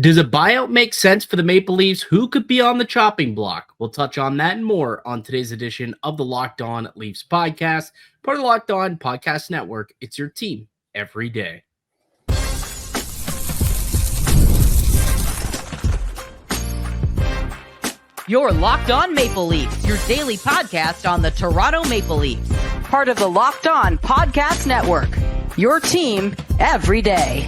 Does a buyout make sense for the Maple Leafs? Who could be on the chopping block? We'll touch on that and more on today's edition of the Locked On Leafs podcast, part of the Locked On Podcast Network. It's your team every day. You're Locked On Maple Leafs, your daily podcast on the Toronto Maple Leafs, part of the Locked On Podcast Network, your team every day.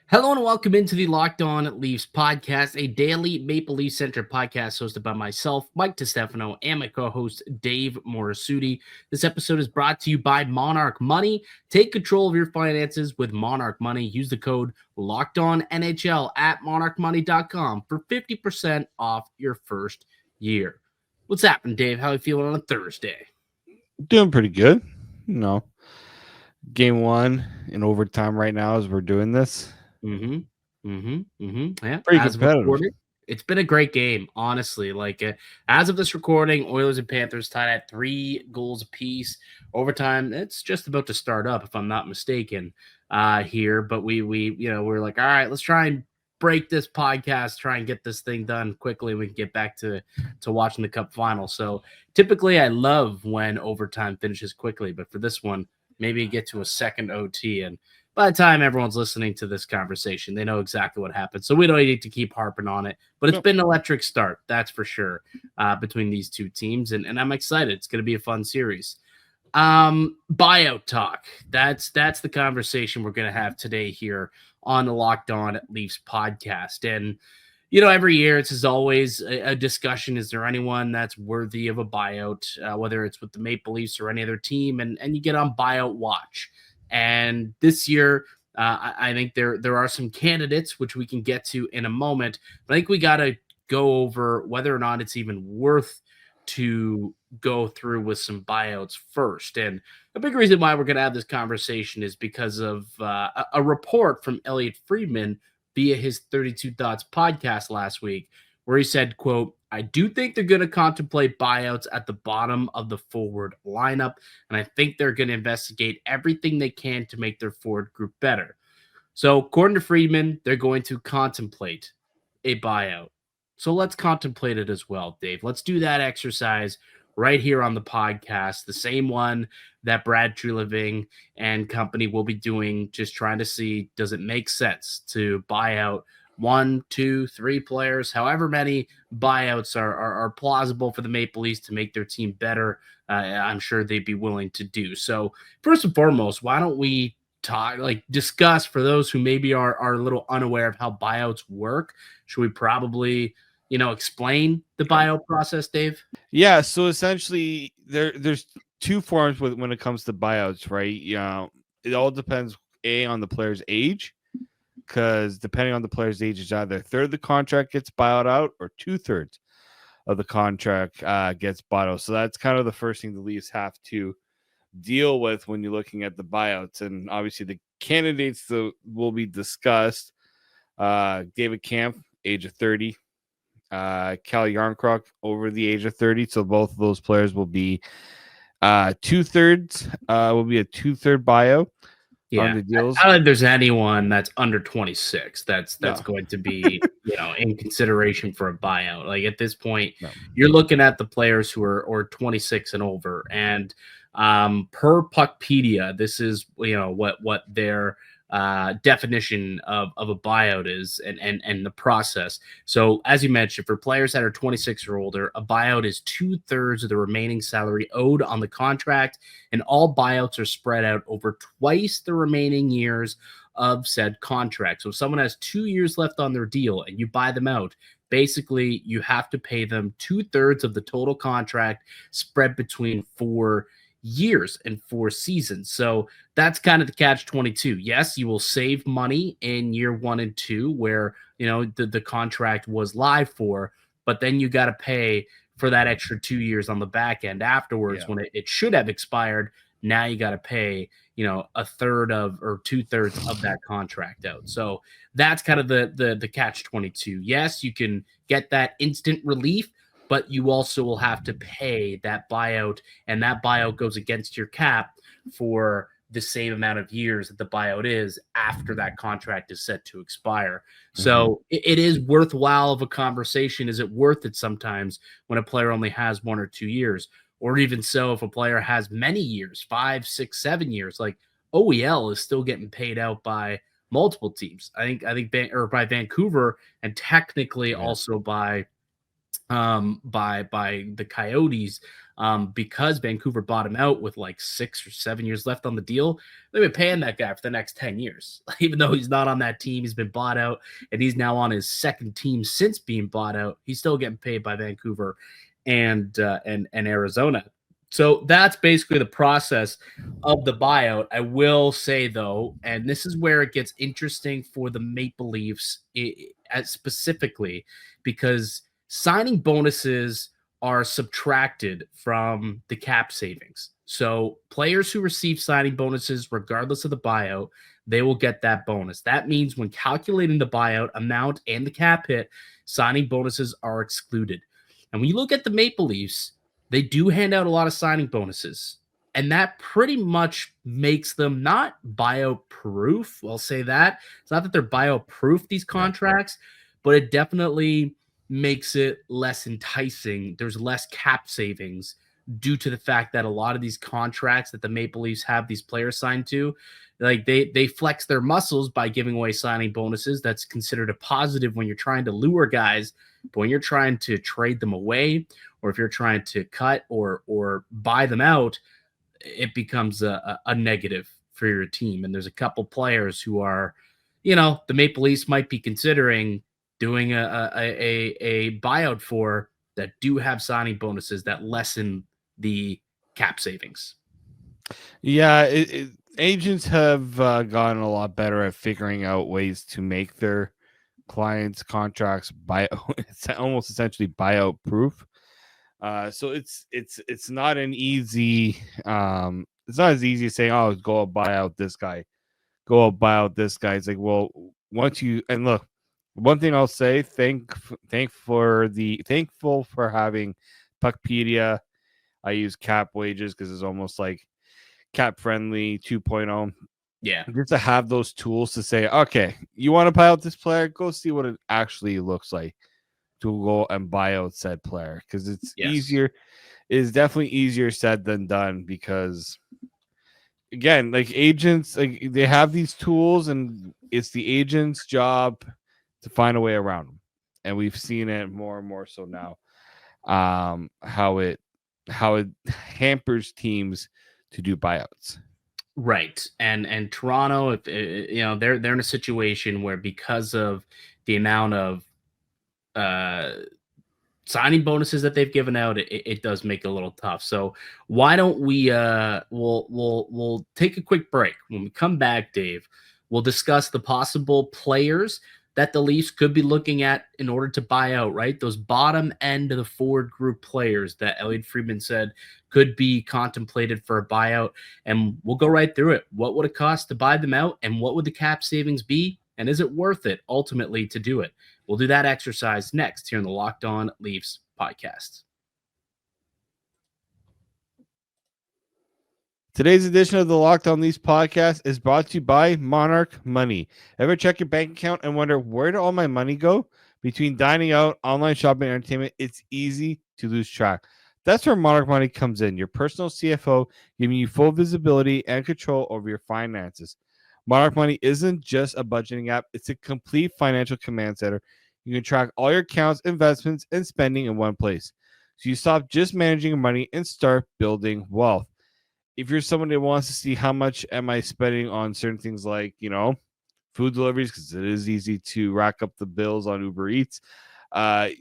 Hello and welcome into the Locked On Leafs podcast, a daily Maple Leaf-centric podcast hosted by myself, Mike DiStefano, and my co-host, Dave Morassutti. This episode is brought to you by Monarch Money. Take control of your finances with Monarch Money. Use the code LOCKEDONNHL at monarchmoney.com for 50% off your first year. What's happening, Dave? How are you feeling on a Thursday? Doing pretty good. Game one in overtime right now as we're doing this. Yeah, pretty competitive. It's been a great game, honestly. As of this recording, Oilers and Panthers tied at 3 goals apiece. Overtime, it's just about to start up, if I'm not mistaken, here. But we're like, all right, let's try and break this podcast, try and get this thing done quickly. We can get back to watching the Cup final. So typically, I love when overtime finishes quickly, but for this one, maybe get to a second OT and. By the time everyone's listening to this conversation, they know exactly what happened. So we don't need to keep harping on it. But it's been an electric start, that's for sure, between these two teams. And I'm excited. It's going to be a fun series. Buyout talk. That's the conversation we're going to have today here on the Locked On Leafs podcast. And, every year it's as always a discussion. Is there anyone that's worthy of a buyout, whether it's with the Maple Leafs or any other team? And you get on buyout watch. And this year, I think there are some candidates, which we can get to in a moment. But I think we got to go over whether or not it's even worth to go through with some buyouts first. And a big reason why we're going to have this conversation is because of a report from Elliotte Friedman via his 32 Thoughts podcast last week, where he said, quote, I do think they're going to contemplate buyouts at the bottom of the forward lineup, and I think they're going to investigate everything they can to make their forward group better. So, according to Friedman, they're going to contemplate a buyout. So let's contemplate it as well, Dave. Let's do that exercise right here on the podcast, the same one that Brad Treliving and company will be doing, just trying to see, does it make sense to buy out 1, 2, 3 players, however many buyouts are plausible for the Maple Leafs to make their team better. I'm sure they'd be willing to do. So first and foremost, why don't we discuss for those who maybe are a little unaware of how buyouts work? Should we probably, explain the buyout process, Dave? Yeah. So essentially there's 2 forms when it comes to buyouts, right? It all depends on the player's age. Because depending on the player's age, it's either a third of the contract gets bought out or 2/3 of the contract gets bought out. So that's kind of the first thing the Leafs have to deal with when you're looking at the buyouts. And obviously the candidates that will be discussed, David Kampf, age of 30, Cal Yarncroc, over the age of 30. So both of those players will be 2/3, will be a 2/3 buyout. Yeah, I don't think there's anyone that's under 26 that's going to be, in consideration for a buyout. Like at this point, you're looking at the players who are 26 and over. And per Puckpedia, this is what their definition of a buyout is and the process. So as you mentioned, for players that are 26 or older, a buyout is 2/3 of the remaining salary owed on the contract, and all buyouts are spread out over twice the remaining years of said contract. So if someone has 2 years left on their deal and you buy them out, basically you have to pay them 2/3 of the total contract spread between 4 years and 4 seasons. So that's kind of the catch-22. Yes, you will save money in year 1 and 2 where, the contract was live for, but then you got to pay for that extra 2 years on the back end afterwards when it should have expired. Now you got to pay, a third of or 2/3 of that contract out. So that's kind of the catch-22. Yes, you can get that instant relief, but you also will have to pay that buyout, and that buyout goes against your cap for the same amount of years that the buyout is after that contract is set to expire. So it is worthwhile of a conversation. Is it worth it sometimes when a player only has 1 or 2 years? Or even so, if a player has many years, 5, 6, 7 years, like OEL is still getting paid out by multiple teams. I think by Vancouver, and technically also by the Coyotes, because Vancouver bought him out with like 6 or 7 years left on the deal. They've been paying that guy for the next 10 years, even though he's not on that team. He's been bought out, and he's now on his second team since being bought out. He's still getting paid by Vancouver and Arizona. So that's basically the process of the buyout. I will say, though, and this is where it gets interesting for the Maple Leafs specifically, because signing bonuses are subtracted from the cap savings. So players who receive signing bonuses, regardless of the buyout, they will get that bonus. That means when calculating the buyout amount and the cap hit, signing bonuses are excluded. And when you look at the Maple Leafs, they do hand out a lot of signing bonuses. And that pretty much makes them not buyout proof. I'll say that. It's not that they're buyout proof, these contracts, but it definitely makes it less enticing. There's less cap savings due to the fact that a lot of these contracts that the Maple Leafs have these players signed to, like they flex their muscles by giving away signing bonuses. That's considered a positive when you're trying to lure guys, but when you're trying to trade them away, or if you're trying to cut or buy them out, it becomes a negative for your team. And there's a couple players who are, the Maple Leafs might be considering doing a buyout for, that do have signing bonuses that lessen the cap savings. Yeah, agents have gotten a lot better at figuring out ways to make their clients' contracts it's almost essentially buyout proof. So it's not an easy it's not as easy as saying, oh, go buy out this guy. It's like, well, once you, and look, one thing I'll say, thankful for having Puckpedia. I use Cap Wages because it's almost like Cap Friendly 2.0. Yeah. Just to have those tools to say, okay, you want to buy out this player, go see what it actually looks like to go and buy out said player, because it's easier. It is definitely easier said than done, because again, like agents, like they have these tools and it's the agent's job to find a way around them. And we've seen it more and more so now, how it hampers teams to do buyouts. Right. And Toronto, if they're in a situation where, because of the amount of signing bonuses that they've given out, it does make it a little tough. So why don't we we'll take a quick break. When we come back, Dave, we'll discuss the possible players that the Leafs could be looking at in order to buy out, right? Those bottom end of the forward group players that Elliot Friedman said could be contemplated for a buyout. And we'll go right through it. What would it cost to buy them out? And what would the cap savings be? And is it worth it ultimately to do it? We'll do that exercise next here in the Locked On Leafs podcast. Today's edition of the Locked On Leafs podcast is brought to you by Monarch Money. Ever check your bank account and wonder, where did all my money go? Between dining out, online shopping, and entertainment, it's easy to lose track. That's where Monarch Money comes in, your personal CFO, giving you full visibility and control over your finances. Monarch Money isn't just a budgeting app, it's a complete financial command center. You can track all your accounts, investments, and spending in one place. So you stop just managing your money and start building wealth. If you're someone that wants to see how much am I spending on certain things like, food deliveries, because it is easy to rack up the bills on Uber Eats,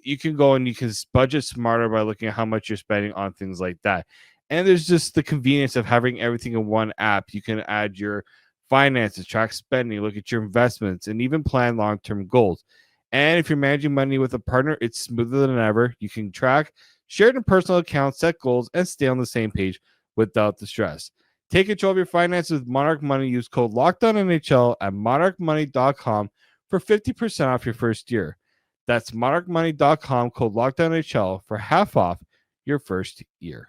you can go and you can budget smarter by looking at how much you're spending on things like that. And there's just the convenience of having everything in one app. You can add your finances, track spending, look at your investments, and even plan long-term goals. And if you're managing money with a partner, it's smoother than ever. You can track shared and personal accounts, set goals, and stay on the same page without the stress. Take control of your finances with Monarch Money. Use code LOCKEDONNHL at monarchmoney.com for 50% off your first year. That's monarchmoney.com, code LOCKEDONNHL for half off your first year.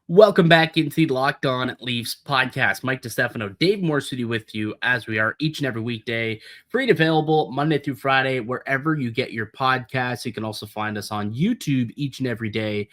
Welcome back into the Locked On Leafs podcast. Mike DiStefano, David Morassutti with you as we are each and every weekday, free and available Monday through Friday, wherever you get your podcasts. You can also find us on YouTube each and every day.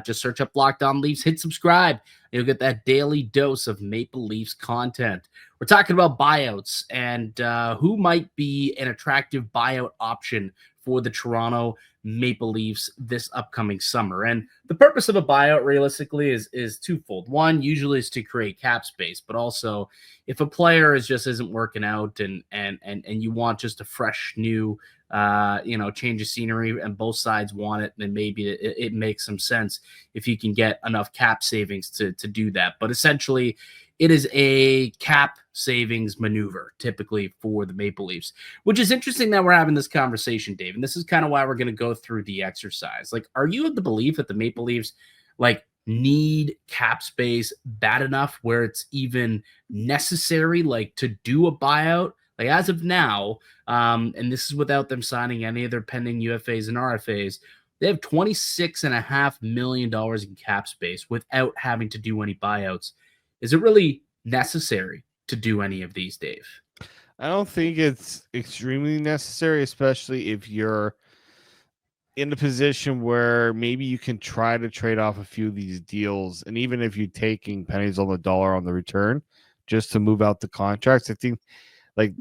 Just search up Locked On Leafs, hit subscribe. You'll get that daily dose of Maple Leafs content. We're talking about buyouts and who might be an attractive buyout option for the Toronto Maple Leafs this upcoming summer. And the purpose of a buyout realistically is twofold. One, usually is to create cap space, but also if a player just isn't working out and you want just a fresh new change of scenery and both sides want it, then maybe it makes some sense if you can get enough cap savings to do that. But essentially it is a cap savings maneuver typically for the Maple Leafs, which is interesting that we're having this conversation, Dave. And this is kind of why we're going to go through the exercise. Like, are you of the belief that the Maple Leafs need cap space bad enough where it's even necessary, to do a buyout? Like, as of now, and this is without them signing any of their pending UFAs and RFAs, they have $26.5 million in cap space without having to do any buyouts. Is it really necessary to do any of these, Dave? I don't think it's extremely necessary, especially if you're in a position where maybe you can try to trade off a few of these deals. And even if you're taking pennies on the dollar on the return just to move out the contracts, I think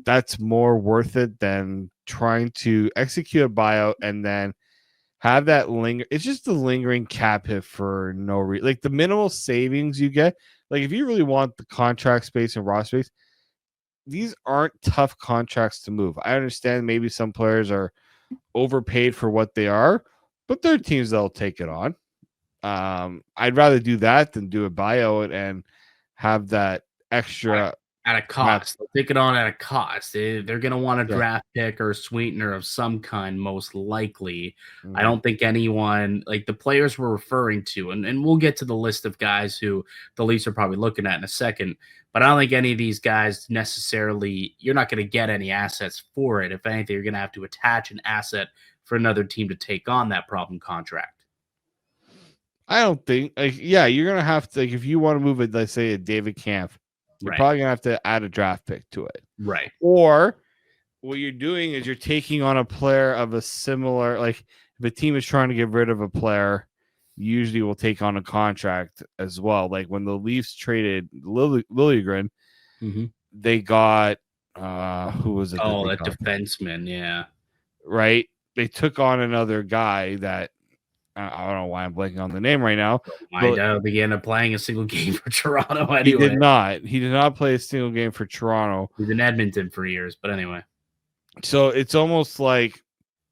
that's more worth it than trying to execute a buyout and then have that linger. It's just the lingering cap hit for no reason. The minimal savings you get, if you really want the contract space and raw space, these aren't tough contracts to move. I understand maybe some players are overpaid for what they are, but there are teams that'll take it on. I'd rather do that than do a buyout and have that extra at a cost. They'll take it on at a cost. They're going to want a draft pick or a sweetener of some kind, most likely. Mm-hmm. I don't think anyone, the players we're referring to, and we'll get to the list of guys who the Leafs are probably looking at in a second, but I don't think any of these guys necessarily, you're not going to get any assets for it. If anything, you're going to have to attach an asset for another team to take on that problem contract. I don't think, you're going to have to, if you want to move it, let's say a David Kampf, you're probably going to have to add a draft pick to it. Right. Or what you're doing is you're taking on a player of a similar, if a team is trying to get rid of a player, usually will take on a contract as well. Like when the Leafs traded Liljegren, mm-hmm. they got, who was it? Oh, that defenseman. Yeah. Right. They took on another guy that, I don't know why I'm blanking on the name right now. I don't think he ended up playing a single game for Toronto anyway. He did not. He did not play a single game for Toronto. He's in Edmonton for years, but anyway. So it's almost like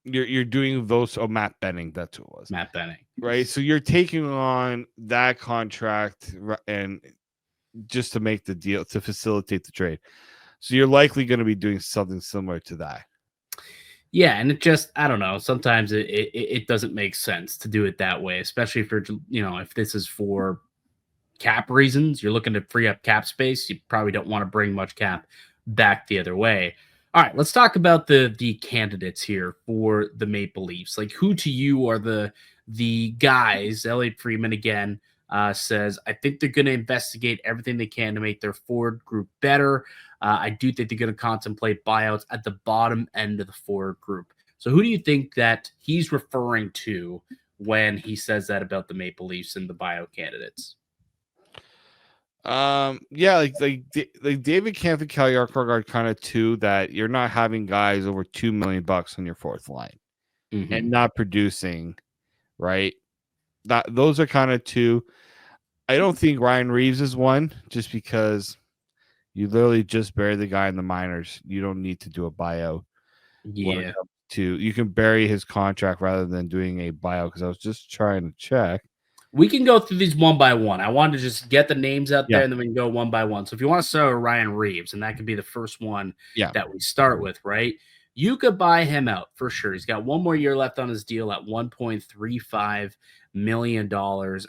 you're doing those. Oh, Matt Benning, that's who it was. Matt Benning, right? So you're taking on that contract and just to make the deal to facilitate the trade. So you're likely going to be doing something similar to that. Yeah, and it just, I don't know, sometimes it doesn't make sense to do it that way, especially if you're, if this is for cap reasons, you're looking to free up cap space, you probably don't want to bring much cap back the other way. All right, let's talk about the candidates here for the Maple Leafs. Who to you are the guys? Elliot Friedman again says, I think they're going to investigate everything they can to make their forward group better. I do think they're going to contemplate buyouts at the bottom end of the forward group. So who do you think that he's referring to when he says that about the Maple Leafs and the buyout candidates? Like David Kampf and Cal Yarkberg are kind of two that you're not having guys over $2 million on your fourth line and not producing, right? Those are kind of two. I don't think Ryan Reeves is one, just because you literally just bury the guy in the minors. You don't need to do a buyout. Yeah. You can bury his contract rather than doing a buyout, because I was just trying to check. We can go through these one by one. I wanted to just get the names out there, and then we can go one by one. So if you want to start with Ryan Reeves, and that could be the first one that we start with, right? You could buy him out for sure. He's got one more year left on his deal at $1.35 million,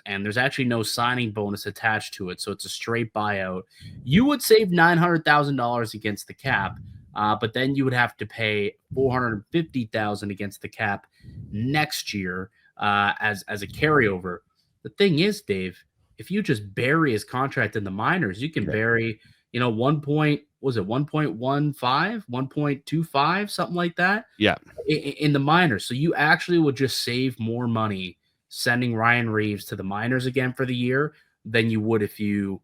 and there's actually no signing bonus attached to it, so it's a straight buyout. You would save $900,000 against the cap, but then you would have to pay $450,000 against the cap next year as a carryover. The thing is, Dave, if you just bury his contract in the minors, you can bury, 1.15, 1.25, something like that. Yeah. In the minors. So you actually would just save more money sending Ryan Reeves to the minors again for the year than you would if you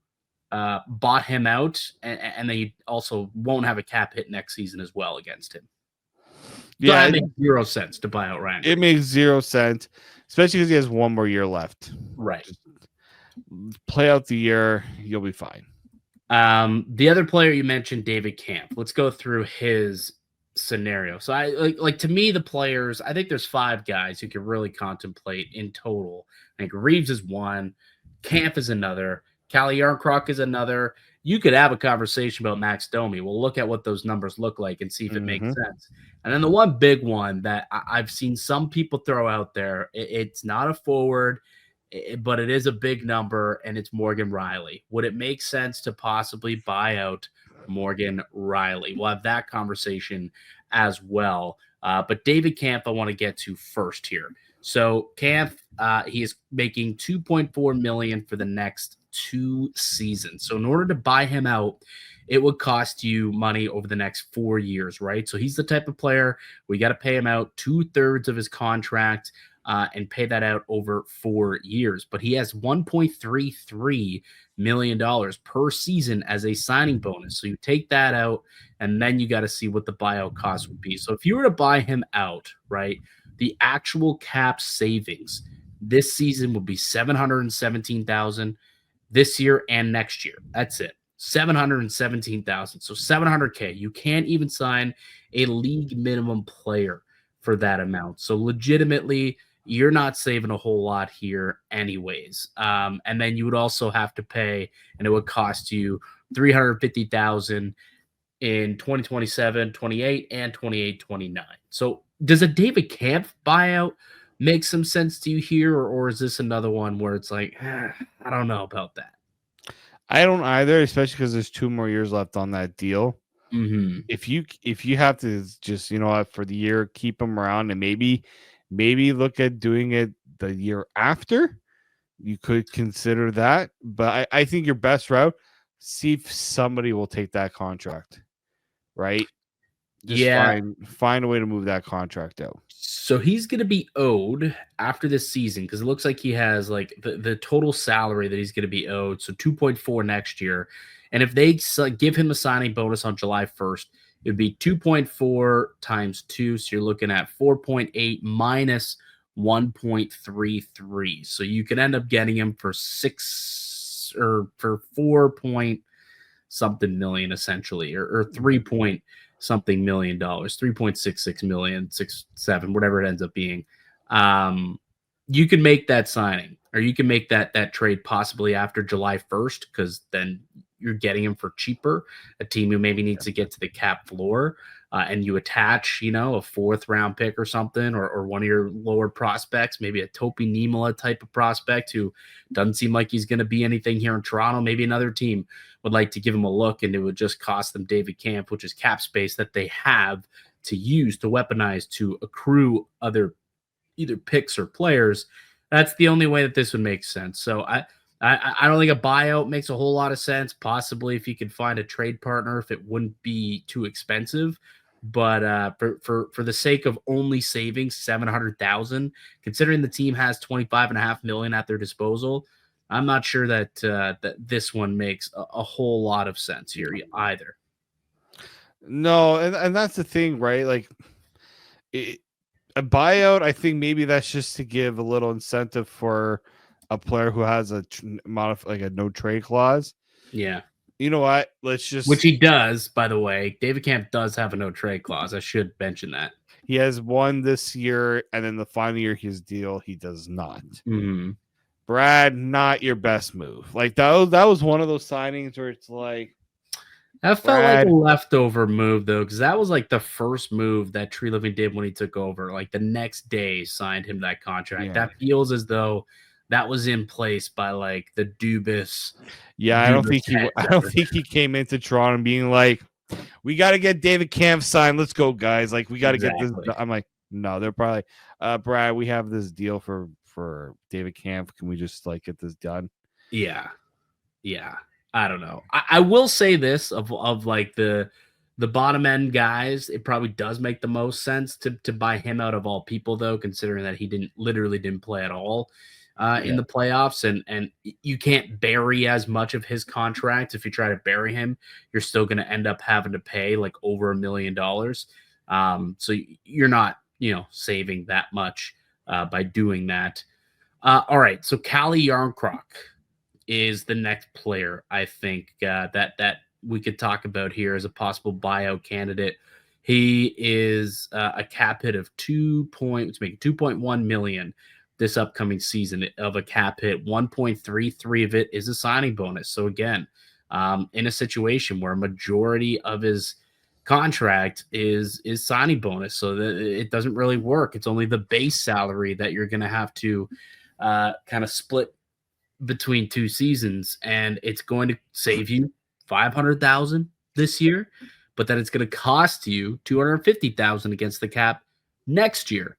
bought him out, and then you also won't have a cap hit next season as well against him. So that makes 0 sense to buy out Ryan Reeves. It makes 0 sense, especially because he has 1 more year left. Right. Just play out the year, you'll be fine. The other player you mentioned, David Kampf. Let's go through his scenario. So I like to me, the players, I think there's 5 guys who can really contemplate in total. I think Reeves is one, Kampf is another, Calle Yarncroc is another. You could have a conversation about Max Domi. We'll look at what those numbers look like and see if it makes sense. And then the one big one that I've seen some people throw out there, it's not a forward, but it is a big number, and it's Morgan Rielly. Would it make sense to possibly buy out Morgan Rielly? We'll have that conversation as well. But David Kampf, I want to get to first here. So Kampf, he is making $2.4 million for the next 2 seasons. So in order to buy him out, it would cost you money over the next 4 years, right? So he's the type of player we got to pay him out 2/3 of his contract and pay that out over 4 years. But he has $1.33 million per season as a signing bonus. So you take that out, and then you got to see what the buyout cost would be. So if you were to buy him out, right, the actual cap savings this season would be $717,000 this year and next year. That's it. $717,000. So $700K. You can't even sign a league minimum player for that amount. So legitimately, you're not saving a whole lot here anyways. And then you would also have to pay, and it would cost you $350,000 in 2027, 28, and 28, 29. So does a David Kampf buyout make some sense to you here, or is this another one where it's like, I don't know about that? I don't either, especially because there's 2 more years left on that deal. If you have to just, for the year, keep him around and maybe look at doing it the year after, you could consider that. But I think your best route, see if somebody will take that contract, right? Just find a way to move that contract out. So he's going to be owed after this season, because it looks like he has like the total salary that he's going to be owed. So 2.4 next year. And if they give him a signing bonus on July 1st, it would be 2.4 times 2. So you're looking at 4.8 minus 1.33. So you could end up getting him for 4 point something million, essentially, or 3 point something million dollars, 3.66 million, 67, whatever it ends up being. You can make that signing, or you can make that trade possibly after July 1st, because then you're getting him for cheaper, a team who maybe needs to get to the cap floor, and you attach, a 4th round pick or something, or one of your lower prospects, maybe a Topi Niemelä type of prospect who doesn't seem like he's going to be anything here in Toronto. Maybe another team would like to give him a look, and it would just cost them David Kampf, which is cap space that they have to use to weaponize to accrue other either picks or players. That's the only way that this would make sense. So I don't think a buyout makes a whole lot of sense. Possibly if you could find a trade partner, if it wouldn't be too expensive. But for the sake of only saving $700,000, considering the team has $25.5 million at their disposal, I'm not sure that that this one makes a whole lot of sense here either. No, and that's the thing, right? Like a buyout, I think maybe that's just to give a little incentive for a player who has a no trade clause. Yeah. You know what? Which he does, by the way. David Kampf does have a no trade clause. I should mention that. He has one this year, and then the final year his deal, he does not. Mm-hmm. Brad, not your best move. Like that was one of those signings where it's like, that felt like a leftover move, though, because that was like the first move that Tree Living did when he took over. Like the next day, signed him that contract. Yeah. That feels as though that was in place by like the Dubas. Yeah, I don't think he came into Toronto being like, we got to get David Kampf signed. Let's go, guys. Like we got to get this. I'm like, no, they're probably Brad, we have this deal for David Kampf. Can we just like get this done? Yeah. Yeah. I don't know. I will say this of like the bottom end guys, it probably does make the most sense to buy him out of all people, though, considering that he didn't play at all in Yeah. the playoffs, and you can't bury as much of his contract. If you try to bury him, you're still going to end up having to pay like over $1 million. So you're not saving that much by doing that. All right, so Cali Yarncroc is the next player I think that we could talk about here as a possible buyout candidate. He is a cap hit of 2.1 million this upcoming season of a cap hit. 1.33 of it is a signing bonus. So again, in a situation where a majority of his contract is signing bonus, so that it doesn't really work. It's only the base salary that you're going to have to kind of split between 2 seasons, and it's going to save you 500,000 this year, but then it's going to cost you 250,000 against the cap next year.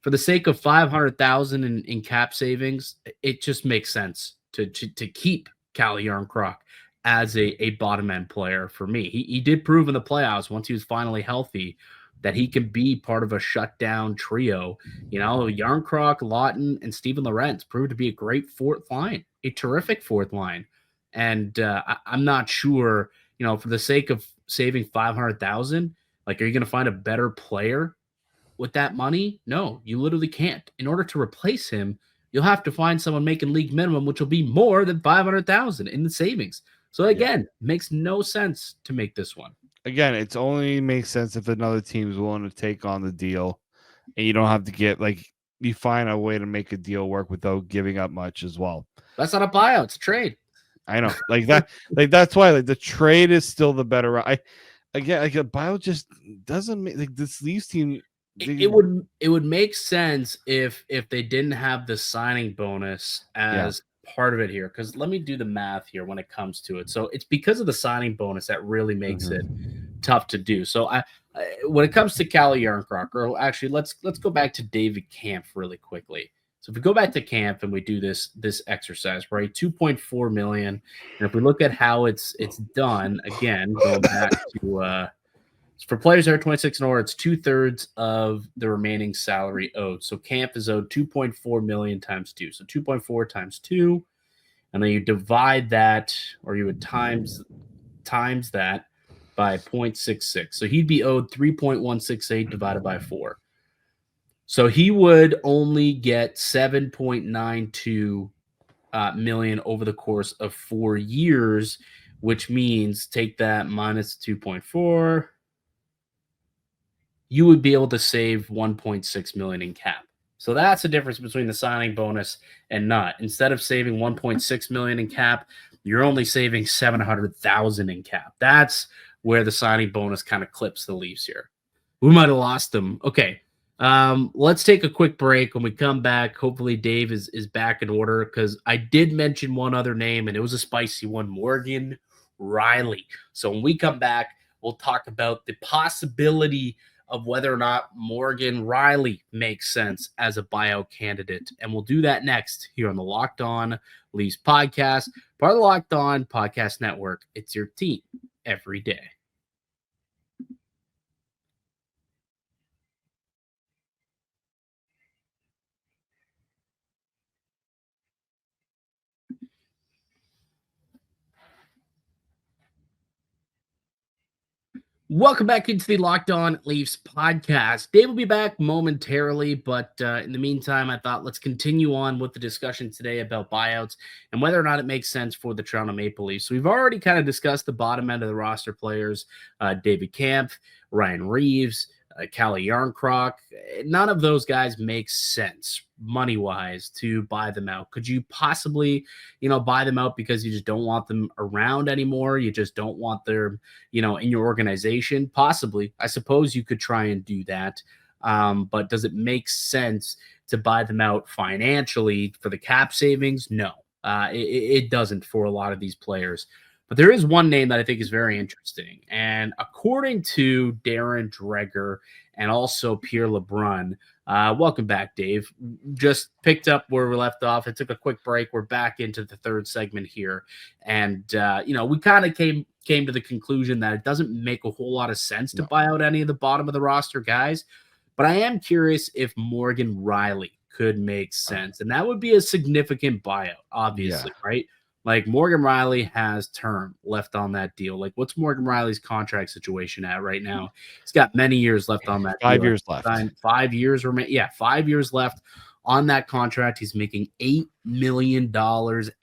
For the sake of 500,000 in cap savings, it just makes sense to keep Cali Yarncroc as a bottom end player for me. He did prove in the playoffs once he was finally healthy that he can be part of a shutdown trio. Yarncroc, Lawton, and Steven Lorentz proved to be a great fourth line, a terrific fourth line. And I'm not sure, for the sake of saving 500,000, like, are you going to find a better player with that money? No, you literally can't. In order to replace him, you'll have to find someone making league minimum, which will be more than 500,000 in the savings. So again, makes no sense to make this one. Again, it's only makes sense if another team's willing to take on the deal, and you don't have to get you find a way to make a deal work without giving up much as well. That's not a buyout; it's a trade. I know, that's why the trade is still the better. A buyout just doesn't make this Leafs team. It would make sense if they didn't have the signing bonus as part of it here, because let me do the math here when it comes to it. So it's because of the signing bonus that really makes it tough to do. So when it comes to Cali Yarncroc, or actually let's go back to David Kampf really quickly. So if we go back to Kampf and we do this exercise, right, 2.4 million, and if we look at how it's done, again, going back to for players that are 26 and over, it's 2/3 of the remaining salary owed. So Kampf is owed 2.4 million times 2. So 2.4 times 2, and then you divide that, or you would times that by 0.66. So he'd be owed 3.168 divided by 4. So he would only get 7.92 million over the course of 4 years, which means take that minus 2.4. You would be able to save 1.6 million in cap. So that's the difference between the signing bonus and not. Instead of saving 1.6 million in cap, you're only saving 700,000 in cap. That's where the signing bonus kind of clips the Leafs here. We might have lost them. Okay. Let's take a quick break. When we come back, hopefully Dave is back in order, because I did mention one other name, and it was a spicy one, Morgan Rielly. So when we come back, we'll talk about the possibility of whether or not Morgan Rielly makes sense as a buyout candidate. And we'll do that next here on the Locked On Leafs podcast, part of the Locked On Podcast Network. It's your team every day. Welcome back into the Locked On Leafs podcast. Dave will be back momentarily, but in the meantime, I thought let's continue on with the discussion today about buyouts and whether or not it makes sense for the Toronto Maple Leafs. So we've already kind of discussed the bottom end of the roster players, David Kampf, Ryan Reeves, Cali Yarncroc. None of those guys make sense money-wise to buy them out. Could you possibly, buy them out because you just don't want them around anymore? You just don't want them, in your organization? Possibly. I suppose you could try and do that. But does it make sense to buy them out financially for the cap savings? No, it doesn't for a lot of these players. But there is one name that I think is very interesting. And according to Darren Dreger and also Pierre LeBrun. Welcome back, Dave. Just picked up where we left off. It took a quick break. We're back into the third segment here. And, we kind of came to the conclusion that it doesn't make a whole lot of sense to buy out any of the bottom of the roster guys. But I am curious if Morgan Rielly could make sense. And that would be a significant buyout, obviously, right? Like Morgan Rielly has term left on that deal. Like, what's Morgan Rielly's contract situation at right now? He's got many years left on that. 5 years left. 5 years remain. Yeah, 5 years left on that contract. He's making $8 million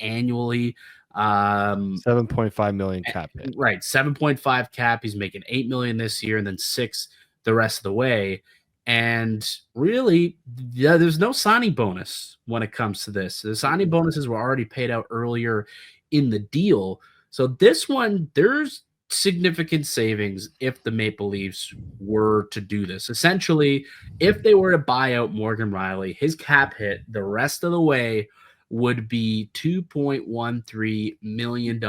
annually. 7.5 million cap hit. Right, 7.5 cap. He's making $8 million this year, and then 6 the rest of the way. And really, there's no signing bonus when it comes to this. The signing bonuses were already paid out earlier in the deal. So this one, there's significant savings if the Maple Leafs were to do this. Essentially, if they were to buy out Morgan Rielly, his cap hit the rest of the way would be $2.13 million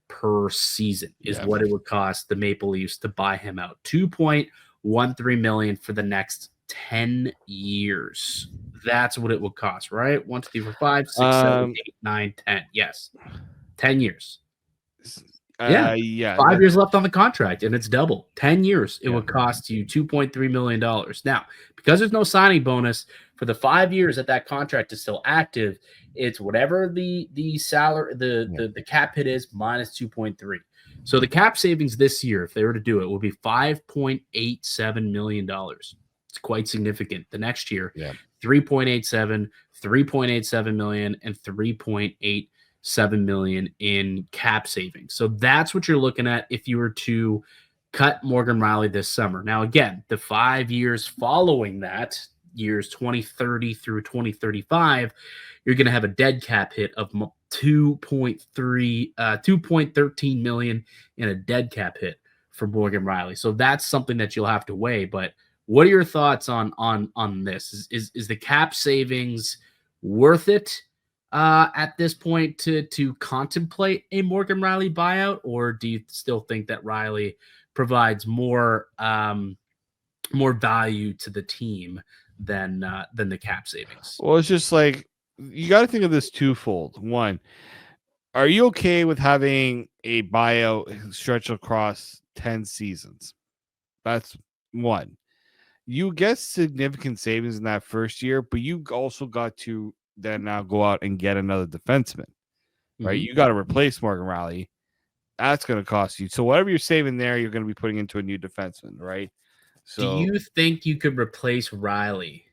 per season is what it would cost the Maple Leafs to buy him out. $2.13 million for the next 10 years. That's what it would cost, right? 1, 2, 3, 4, 5, 6, 7, 8, 9, 10. Yes. 10 years. 5 years left on the contract, and it's double. 10 years, it would cost you $2.3 million. Now, because there's no signing bonus for the 5 years that contract is still active, it's whatever the salary, the cap hit is minus 2.3. So the cap savings this year, if they were to do it, would be $5.87 million. It's quite significant. The next year, 3.87, 3.87 million, and 3.87 million in cap savings. So that's what you're looking at if you were to cut Morgan Rielly this summer. Now, again, the 5 years following that, years 2030 through 2035, you're going to have a dead cap hit of 2.13 million in a dead cap hit for Morgan Rielly. So that's something that you'll have to weigh. But what are your thoughts on this? Is the cap savings worth it at this point to contemplate a Morgan Rielly buyout, or do you still think that Rielly provides more value to the team than the cap savings? Well, it's just like you got to think of this twofold. One, are you okay with having a buyout stretch across 10 seasons? That's one. You get significant savings in that first year, but you also got to then now go out and get another defenseman, right? You got to replace Morgan Rielly. That's going to cost you. So whatever you're saving there, you're going to be putting into a new defenseman, right? So, do you think you could replace Rielly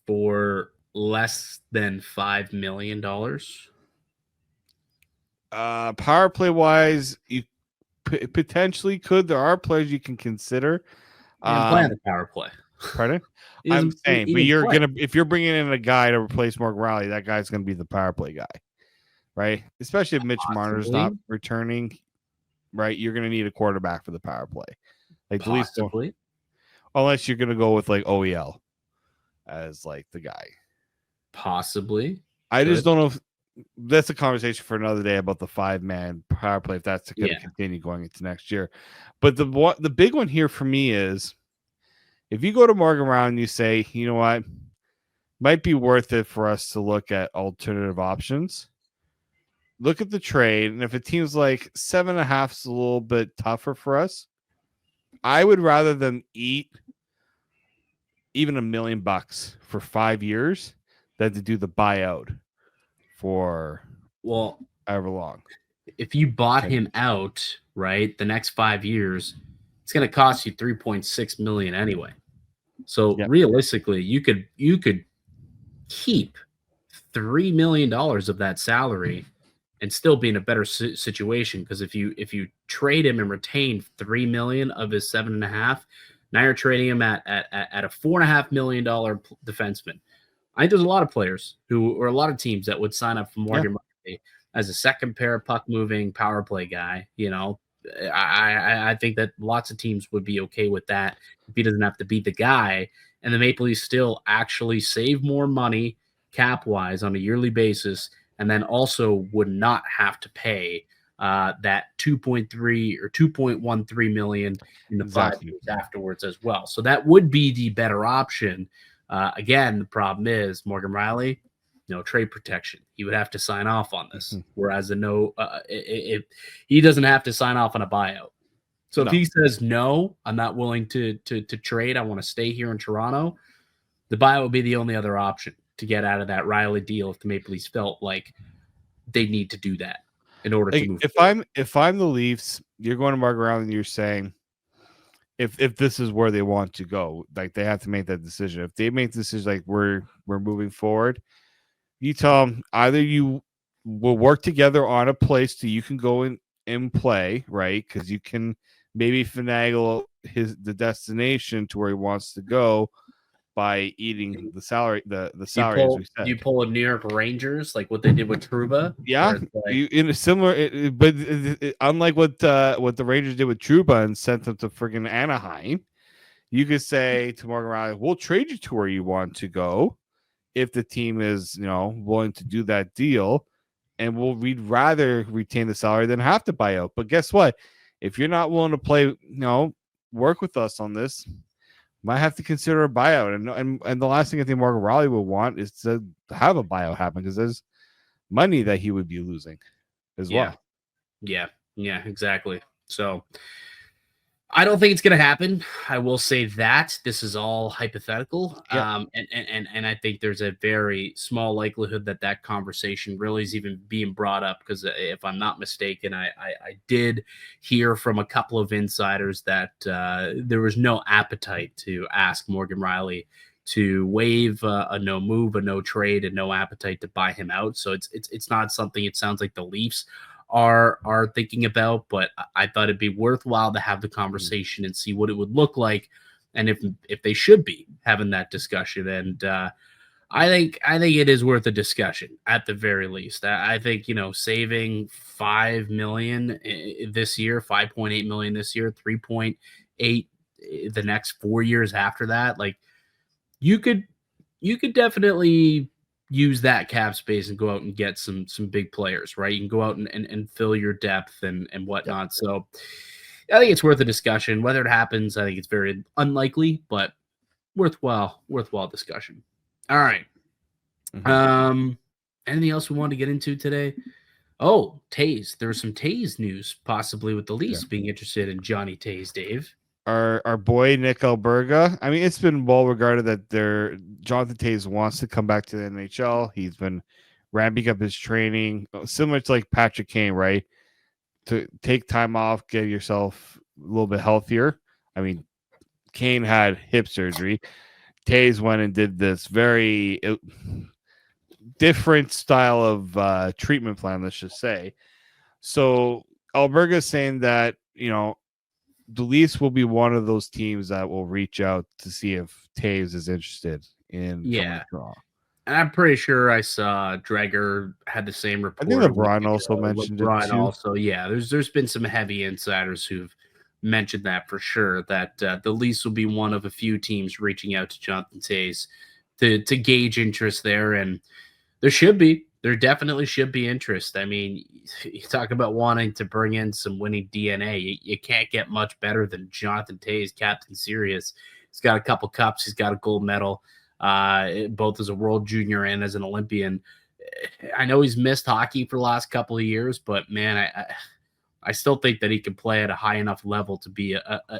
for less than $5 million? Power play wise, you potentially could. There are players you can consider. Playing the power play. Pardon? I'm saying, but if you're bringing in a guy to replace Morgan Rielly, that guy's going to be the power play guy, right? Especially if Mitch Marner's not returning, right? You're going to need a quarterback for the power play, like Possibly. Unless you're going to go with like OEL as like the guy. Possibly. I just don't know if that's a conversation for another day about the 5-man power play, if that's going to continue going into next year. But the big one here for me is if you go to Morgan Rielly and you say, you know what, might be worth it for us to look at alternative options. Look at the trade, and if a team's like 7.5 is a little bit tougher for us, I would rather them eat even $1 million for 5 years than to do the buyout for however long. If you bought him out, right, the next 5 years, it's going to cost you $3.6 million anyway. So realistically, you could keep $3 million of that salary and still be in a better situation, because if you trade him and retain $3 million of his 7.5, now you're trading him at a $4.5 million defenseman. I think there's a lot of players or a lot of teams that would sign up for Morgan Rielly as a second pair puck moving power play guy. You know, I think that lots of teams would be okay with that if he doesn't have to be the guy, and the Maple Leafs still actually save more money cap wise on a yearly basis, and then also would not have to pay that 2.3 or 2.13 million in the 5 Exactly. years afterwards as well. So that would be the better option. Again, the problem is Morgan Rielly, no trade protection. He would have to sign off on this. Whereas if he doesn't have to sign off on a buyout. So if he says no, I'm not willing to trade, I want to stay here in Toronto, the buyout would be the only other option to get out of that Rielly deal if the Maple Leafs felt like they need to do that in order to move forward. If I'm the Leafs, you're going to Morgan Rielly and you're saying if this is where they want to go, like they have to make that decision. If they make the decision like we're moving forward, you tell them either you will work together on a place so you can go in and play, right? Because you can maybe finagle the destination to where he wants to go by eating the salary, the salary. As we said. You pull a New York Rangers like what they did with Trouba. Yeah, in a similar, but unlike what the Rangers did with Trouba and sent them to friggin' Anaheim, you could say to Morgan Rielly, "We'll trade you to where you want to go if the team is willing to do that deal, and we'd rather retain the salary than have to buy out." But guess what? If you're not willing to play, work with us on this, might have to consider a buyout. And the last thing I think Morgan Rielly will want is to have a buyout happen because there's money that he would be losing as well. Yeah, exactly. So I don't think it's going to happen. I will say that this is all hypothetical. Yeah. And I think there's a very small likelihood that conversation really is even being brought up because if I'm not mistaken, I did hear from a couple of insiders that there was no appetite to ask Morgan Rielly to waive a no move, a no trade, and no appetite to buy him out. So it's not something it sounds like the Leafs are thinking about, but I thought it'd be worthwhile to have the conversation and see what it would look like, and if they should be having that discussion. And I think it is worth a discussion at the very least. I think saving $5 million this year, $5.8 million this year, 3.8 the next 4 years after that, like you could definitely use that cap space and go out and get some big players, right? You can go out and fill your depth and whatnot. So I think it's worth a discussion. Whether it happens, I think it's very unlikely, but worthwhile discussion. All right. Anything else we want to get into today? Oh, Toews. There's some Toews news possibly with the Leafs being interested in Johnny Toews, Dave. Our boy Nick Alberga. I mean, it's been well regarded that Jonathan Toews wants to come back to the NHL. He's been ramping up his training, similar to like Patrick Kane, right? To take time off, get yourself a little bit healthier. I mean, Kane had hip surgery. Toews went and did this very different style of treatment plan, let's just say. So Alberga is saying that the Leafs will be one of those teams that will reach out to see if Toews is interested in Toronto. And I'm pretty sure I saw Dreger had the same report. I think LeBron also mentioned it too. There's been some heavy insiders who've mentioned that for sure, that the Leafs will be one of a few teams reaching out to Jonathan Toews to gauge interest there. And there definitely should be interest. I mean, you talk about wanting to bring in some winning DNA. You can't get much better than Jonathan Toews, Captain Serious. He's got a couple cups. He's got a gold medal, both as a world junior and as an Olympian. I know he's missed hockey for the last couple of years, but man, I still think that he can play at a high enough level to be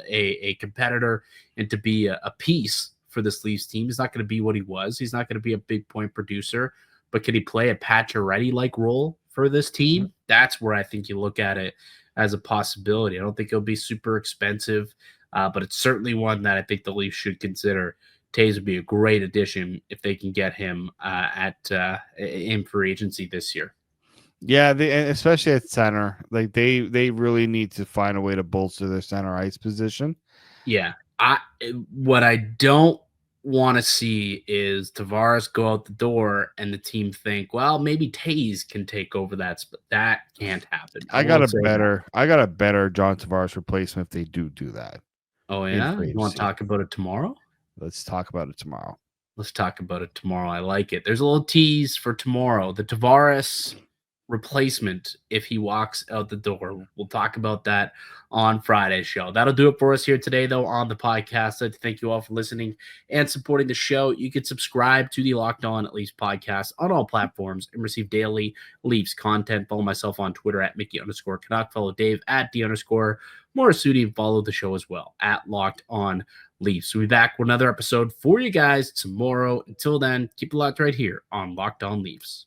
a competitor and to be a piece for this Leafs team. He's not going to be what he was. He's not going to be a big point producer. But can he play a Pacioretty-like role for this team? That's where I think you look at it as a possibility. I don't think it'll be super expensive, but it's certainly one that I think the Leafs should consider. Toews would be a great addition if they can get him in free agency this year. Yeah, especially at center. Like they really need to find a way to bolster their center ice position. Yeah. What I don't want to see is Tavares go out the door and the team think, well, maybe Toews can take over that, but that can't happen. I got a better John Tavares replacement if they do that. Oh yeah, you want to talk about it tomorrow? Let's talk about it tomorrow. I like it. There's a little tease for tomorrow. The Tavares replacement if he walks out the door. We'll talk about that on Friday's show. That'll do it for us here today, though, on the podcast. I'd like to thank you all for listening and supporting the show. You can subscribe to the Locked On Leafs podcast on all platforms and receive daily Leafs content. Follow myself on Twitter at Mickey_Canuck. Follow Dave at D_Morassutti, and follow the show as well at Locked On Leafs. We'll be back with another episode for you guys tomorrow. Until then, keep it locked right here on Locked On Leafs.